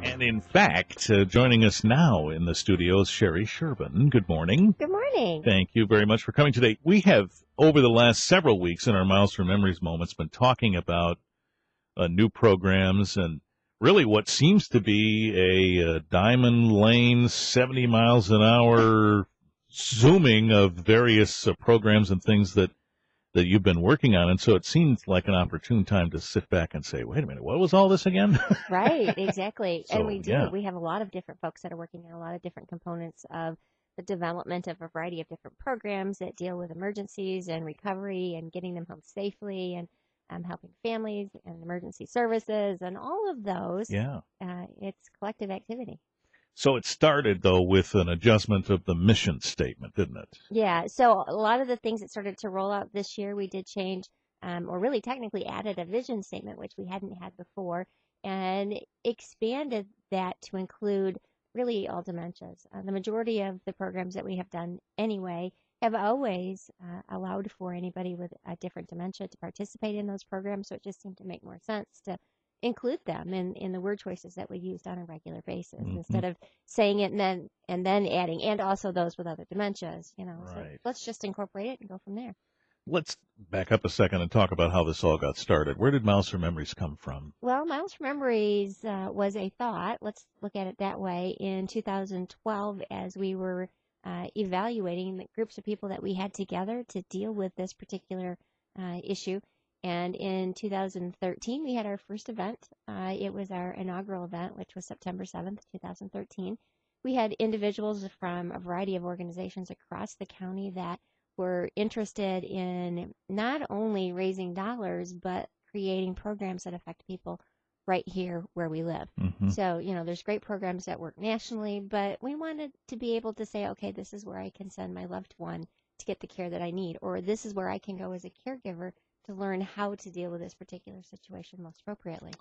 And in fact, joining us now in the studio is Sherii Sherban. Good morning. Good morning. Thank you very much for coming today. We have, over the last several weeks in our Miles for Memories moments, been talking about new programs and really what seems to be a diamond lane, 70 miles an hour zooming of various programs and things that you've been working on. And so it seems like an opportune time to sit back and say, wait a minute, what was all this again? Right, exactly. So, and we do. yeah. We have a lot of different folks that are working on a lot of different components of the development of a variety of different programs that deal with emergencies and recovery and getting them home safely and helping families and emergency services and all of those. Yeah. It's collective activity. So it started, though, with an adjustment of the mission statement, didn't it? Yeah, so a lot of the things that started to roll out this year, we did change, or really technically added a vision statement, which we hadn't had before, and expanded that to include really all dementias. The majority of the programs that we have done anyway have always allowed for anybody with a different dementia to participate in those programs, so it just seemed to make more sense to include them in the word choices that we used on a regular basis instead of saying it and then adding, and also those with other dementias, you know. Right. So let's just incorporate it and go from there. Let's back up a second and talk about how this all got started. Where did Miles for Memories come from? Well, Miles for Memories was a thought, let's look at it that way, in 2012 as we were evaluating the groups of people that we had together to deal with this particular issue. And in 2013, we had our first event. It was our inaugural event, which was September 7th, 2013. We had individuals from a variety of organizations across the county that were interested in not only raising dollars, but creating programs that affect people right here where we live. So, you know, there's great programs that work nationally, but we wanted to be able to say, okay, this is where I can send my loved one to get the care that I need, or this is where I can go as a caregiver to learn how to deal with this particular situation most appropriately.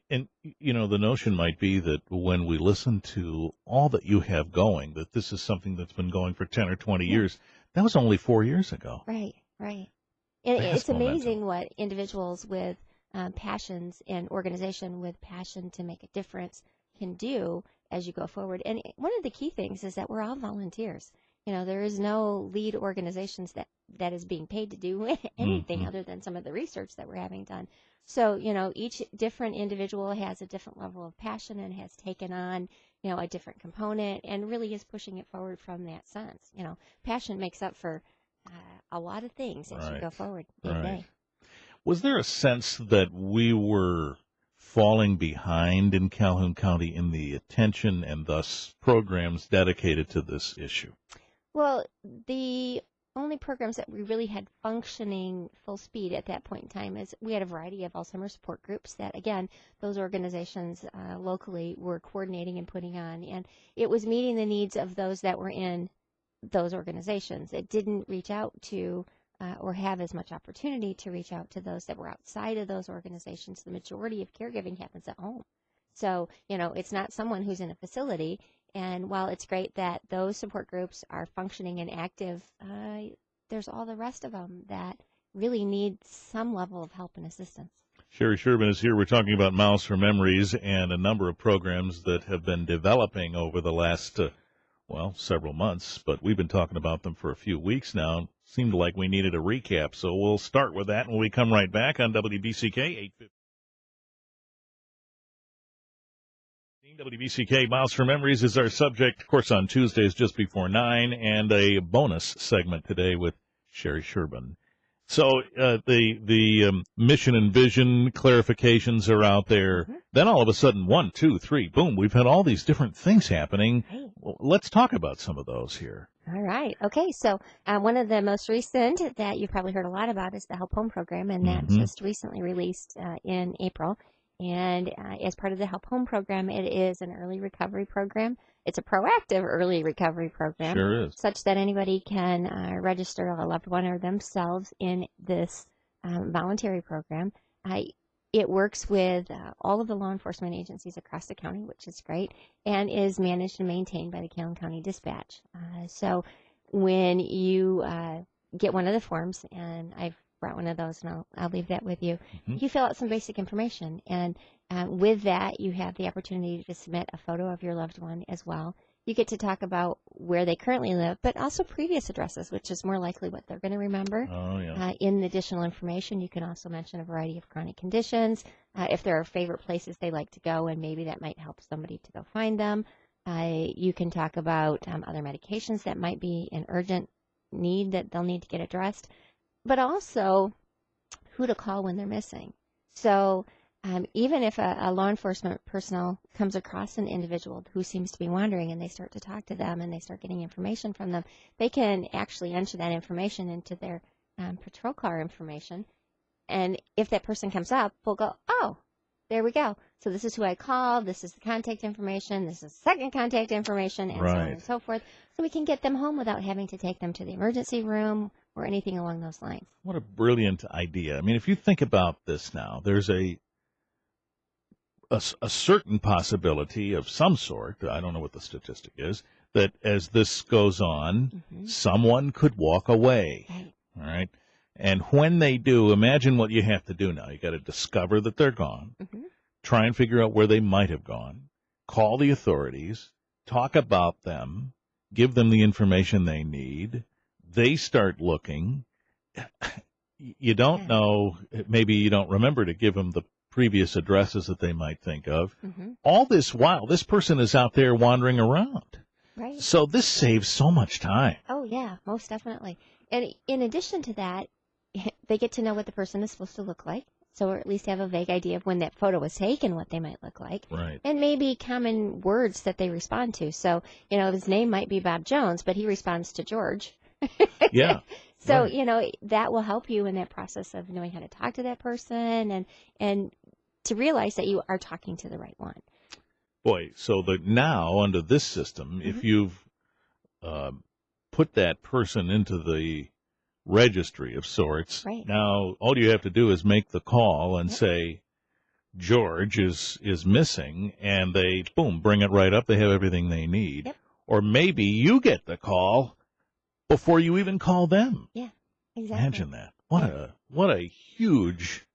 And, you know, the notion might be that when we listen to all that you have going, that this is something that's been going for 10 or 20 years. That was only 4 years ago. Right, right. And it's momentum. amazing what individuals with passions and organization with passion to make a difference can do as you go forward. And one of the key things is that we're all volunteers. You know, there is no lead organizations that is being paid to do anything other than some of the research that we're having done. So, you know, each different individual has a different level of passion and has taken on, you know, a different component and really is pushing it forward from that sense. You know, passion makes up for a lot of things as you go forward day to day. Was there a sense that we were falling behind in Calhoun County in the attention and thus programs dedicated to this issue? Well, the only programs that we really had functioning full speed at that point in time is we had a variety of Alzheimer's support groups that, again, those organizations locally were coordinating and putting on. And it was meeting the needs of those that were in those organizations. It didn't reach out to or have as much opportunity to reach out to those that were outside of those organizations. The majority of caregiving happens at home. So, you know, it's not someone who's in a facility. And while it's great that those support groups are functioning and active, there's all the rest of them that really need some level of help and assistance. Sherii Sherban is here. We're talking about Miles for Memories and a number of programs that have been developing over the last, several months. But we've been talking about them for a few weeks now. Seemed like we needed a recap. So we'll start with that when we come right back on WBCK 850. WBCK Miles for Memories is our subject, of course, on Tuesdays just before 9, and a bonus segment today with Sherii Sherban. So the mission and vision clarifications are out there. Then all of a sudden, 1, 2, 3, boom, we've had all these different things happening. Right. Well, let's talk about some of those here. All right. Okay. So one of the most recent that you've probably heard a lot about is the Help Home program, and that just recently released in April. And as part of the Help Home program, it is an early recovery program. It's a proactive early recovery program. Sure is. Such that anybody can register a loved one or themselves in this voluntary program. It works with all of the law enforcement agencies across the county, which is great, and is managed and maintained by the Calhoun County Dispatch. So when you get one of the forms, and I've brought one of those, and I'll leave that with you. You fill out some basic information, and With that, you have the opportunity to submit a photo of your loved one as well. You get to talk about where they currently live, but also previous addresses, which is more likely what they're going to remember. Oh, yeah. In additional information, you can also mention a variety of chronic conditions, if there are favorite places they like to go, and maybe that might help somebody to go find them. You can talk about other medications that might be an urgent need that they'll need to get addressed, but also who to call when they're missing. So even if a law enforcement personnel comes across an individual who seems to be wandering and they start to talk to them and they start getting information from them, they can actually enter that information into their patrol car information. And if that person comes up, we'll go, oh, there we go. So this is who I called. This is the contact information. This is second contact information, and so on and so forth. So we can get them home without having to take them to the emergency room or anything along those lines. What a brilliant idea. I mean, if you think about this now, there's a certain possibility of some sort, I don't know what the statistic is, that as this goes on, someone could walk away. Right. All right. And when they do, imagine what you have to do now. You got to discover that they're gone, try and figure out where they might have gone, call the authorities, talk about them, give them the information they need. They start looking. You don't know, maybe you don't remember to give them the previous addresses that they might think of. All this while, this person is out there wandering around. Right. So this saves so much time. Oh, yeah, most definitely. And in addition to that, they get to know what the person is supposed to look like, so or at least have a vague idea of when that photo was taken, what they might look like. Right. And maybe common words that they respond to. So, his name might be Bob Jones, but he responds to George. Yeah. So, right. that will help you in that process of knowing how to talk to that person and to realize that you are talking to the right one. Boy, so now under this system, if you've put that person into the registry of sorts, now all you have to do is make the call and say, George is missing, and they, boom, bring it right up. They have everything they need. Yep. Or maybe you get the call before you even call them. Yeah, exactly. Imagine that. What a huge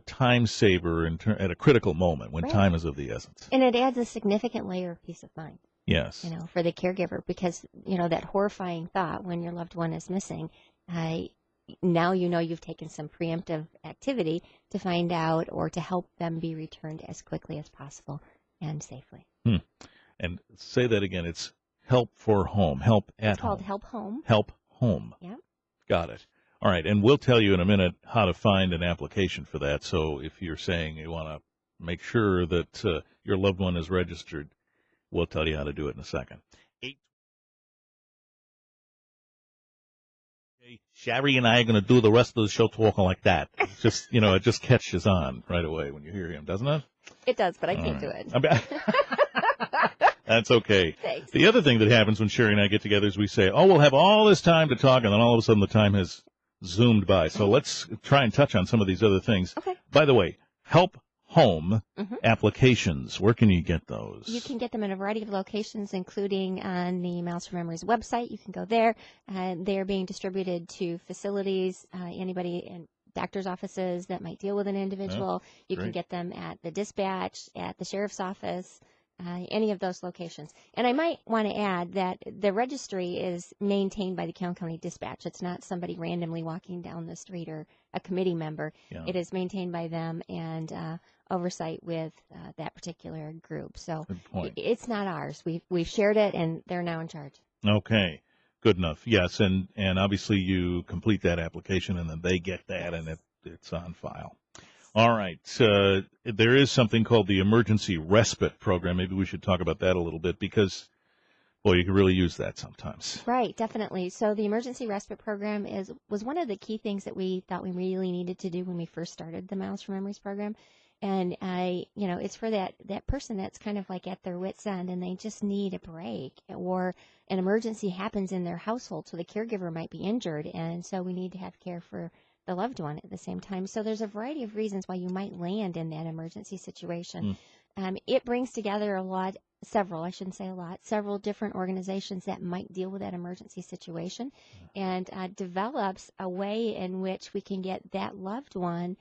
time saver at a critical moment when time is of the essence. And it adds a significant layer of peace of mind. Yes. For the caregiver, because, that horrifying thought when your loved one is missing, now you've taken some preemptive activity to find out or to help them be returned as quickly as possible and safely. And say that again. It's Help for Home. Help at Home. It's called Help Home. Help Home. Yeah. Got it. All right, and we'll tell you in a minute how to find an application for that. So if you're saying you want to make sure that your loved one is registered, we'll tell you how to do it in a second. Sherii and I are going to do the rest of the show talking like that. It's just, it just catches on right away when you hear him, doesn't it? It does, but I can't do it. That's okay. Thanks. The other thing that happens when Sherii and I get together is we say, we'll have all this time to talk, and then all of a sudden the time has zoomed by. So let's try and touch on some of these other things. Okay. By the way, Help Home applications, where can you get those? You can get them in a variety of locations, including on the Miles for Memories website. You can go there. They're being distributed to facilities, anybody in doctor's offices that might deal with an individual. You can get them at the dispatch, at the sheriff's office, any of those locations. And I might want to add that the registry is maintained by the County Dispatch. It's not somebody randomly walking down the street or a committee member. Yeah. It is maintained by them and oversight with that particular group. So it's not ours. We've shared it, and they're now in charge. Okay. Good enough. Yes, and obviously you complete that application, and then they get that, and it's on file. All right. There is something called the Emergency Respite Program. Maybe we should talk about that a little bit because, boy, you could really use that sometimes. Right, definitely. So the Emergency Respite Program was one of the key things that we thought we really needed to do when we first started the Miles for Memories program. And it's for that person that's kind of like at their wit's end and they just need a break, or an emergency happens in their household, so the caregiver might be injured, and so we need to have care for the loved one at the same time. So there's a variety of reasons why you might land in that emergency situation. It brings together several different organizations that might deal with that emergency situation, and develops a way in which we can get that loved one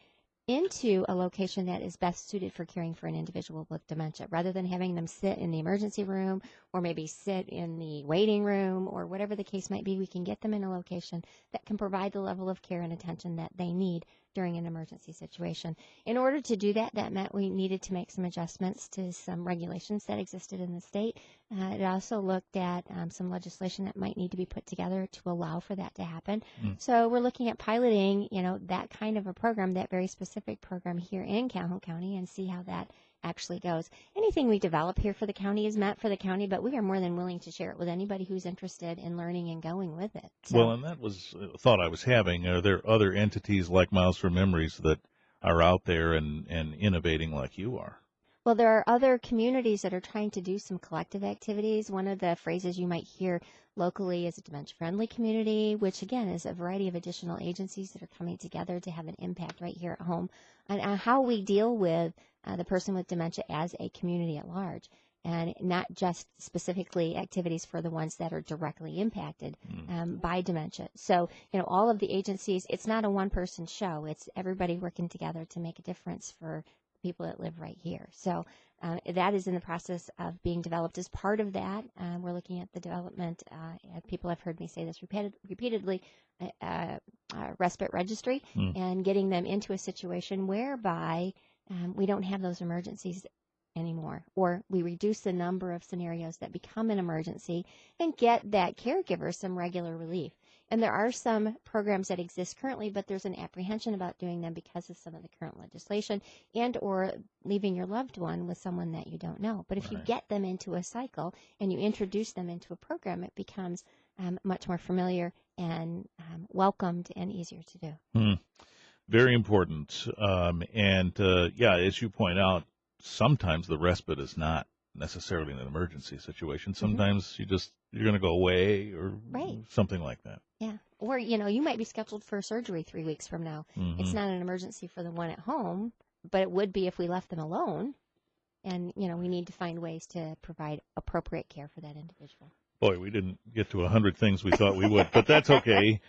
into a location that is best suited for caring for an individual with dementia, rather than having them sit in the emergency room or maybe sit in the waiting room or whatever the case might be. We can get them in a location that can provide the level of care and attention that they need during an emergency situation. In order to do that, that meant we needed to make some adjustments to some regulations that existed in the state. It also looked at some legislation that might need to be put together to allow for that to happen. So we're looking at piloting, that kind of a program, that very specific program here in Calhoun County, and see how that actually goes. Anything we develop here for the county is meant for the county, but we are more than willing to share it with anybody who's interested in learning and going with it. So, Well, and that was a thought I was having. Are there other entities like Miles for Memories that are out there and innovating like you are? well, there are other communities that are trying to do some collective activities. One of the phrases you might hear locally is a dementia-friendly community, which, again, is a variety of additional agencies that are coming together to have an impact right here at home on how we deal with the person with dementia as a community at large, and not just specifically activities for the ones that are directly impacted by dementia. So, all of the agencies, it's not a one-person show. It's everybody working together to make a difference for people that live right here. So that is in the process of being developed. As part of that, we're looking at the development, people have heard me say this repeatedly, respite registry, and getting them into a situation whereby we don't have those emergencies anymore, or we reduce the number of scenarios that become an emergency and get that caregiver some regular relief. And there are some programs that exist currently, but there's an apprehension about doing them because of some of the current legislation and or leaving your loved one with someone that you don't know. But if you get them into a cycle and you introduce them into a program, it becomes much more familiar and welcomed and easier to do. Very important. As you point out, sometimes the respite is not necessarily an emergency situation. Sometimes you're going to go away or something like that. Yeah. Or, you might be scheduled for surgery 3 weeks from now. It's not an emergency for the one at home, but it would be if we left them alone. And, we need to find ways to provide appropriate care for that individual. Boy, we didn't get to 100 things we thought we would, but that's okay.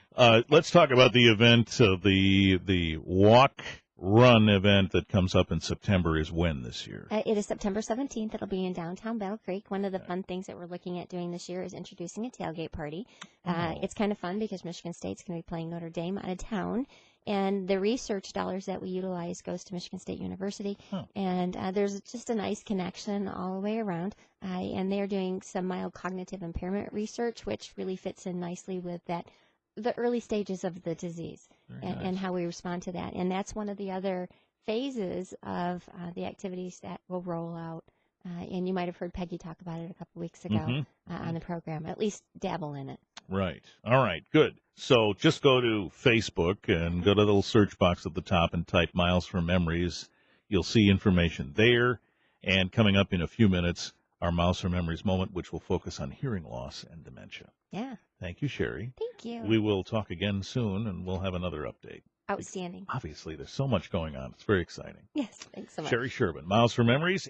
Let's talk about the event, the walk run event that comes up in September. Is when this year? It is September 17th. It'll be in downtown Battle Creek. One of the fun things that we're looking at doing this year is introducing a tailgate party. It's kind of fun because Michigan State's going to be playing Notre Dame out of town. And the research dollars that we utilize goes to Michigan State University. And there's just a nice connection all the way around. And they're doing some mild cognitive impairment research, which really fits in nicely with the early stages of the disease and how we respond to that. And that's one of the other phases of the activities that will roll out. And you might have heard Peggy talk about it a couple weeks ago on the program, at least dabble in it. Right. All right. Good. So just go to Facebook and go to the little search box at the top and type Miles for Memories. You'll see information there. And coming up in a few minutes, our Miles for Memories moment, which will focus on hearing loss and dementia. Yeah. Thank you, Sherii. Thank you. We will talk again soon, and we'll have another update. Outstanding. Obviously, there's so much going on. It's very exciting. Yes. Thanks so much. Sherii Sherban, Miles for Memories.